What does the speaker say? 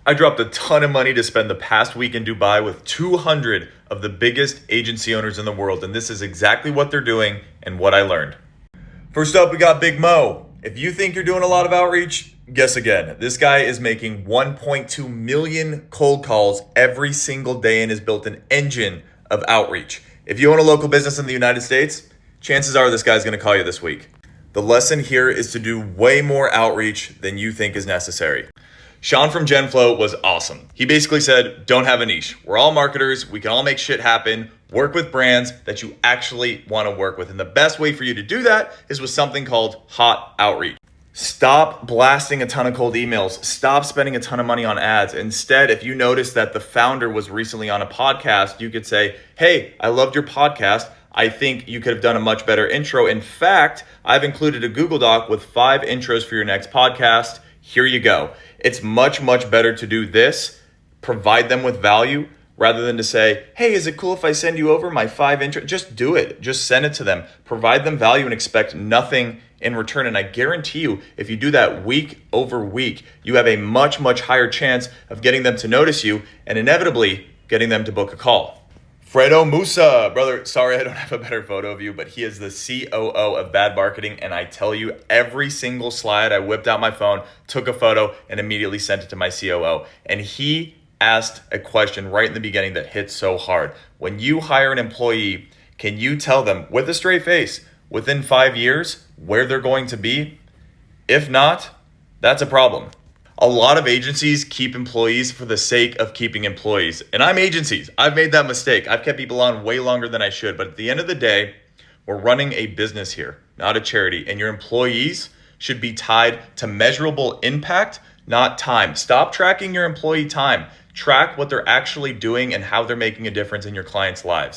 I dropped a ton of money to spend the past week in Dubai with 200 of the biggest agency owners in the world, and this is exactly what they're doing and what I learned. First up, we got Big Mo. If you think you're doing a lot of outreach, guess again. This guy is making 1.2 million cold calls every single day and has built an engine of outreach. If you own a local business in the United States, chances are this guy's going to call you this week. The lesson here is to do way more outreach than you think is necessary. Sean from GenFlow was awesome. He basically said, don't have a niche. We're all marketers. We can all make shit happen. Work with brands that you actually want to work with. And the best way for you to do that is with something called hot outreach. Stop blasting a ton of cold emails. Stop spending a ton of money on ads. Instead, if you notice that the founder was recently on a podcast, you could say, hey, I loved your podcast. I think you could have done a much better intro. In fact, I've included a Google Doc with 5 intros for your next podcast. Here you go. It's much, much better to do this, provide them with value, rather than to say, hey, is it cool if I send you over my 5 intros? Just do it. Just send it to them. Provide them value and expect nothing in return. And I guarantee you, if you do that week over week, you have a much, much higher chance of getting them to notice you and inevitably getting them to book a call. Fredo Musa, brother, sorry I don't have a better photo of you, but he is the COO of Bad Marketing. And I tell you, every single slide, I whipped out my phone, took a photo, and immediately sent it to my COO. And he asked a question right in the beginning that hit so hard. When you hire an employee, can you tell them with a straight face, within 5 years, where they're going to be? If not, that's a problem. A lot of agencies keep employees for the sake of keeping employees. And I'm agencies. I've made that mistake. I've kept people on way longer than I should. But at the end of the day, we're running a business here, not a charity. And your employees should be tied to measurable impact, not time. Stop tracking your employee time. Track what they're actually doing and how they're making a difference in your clients' lives.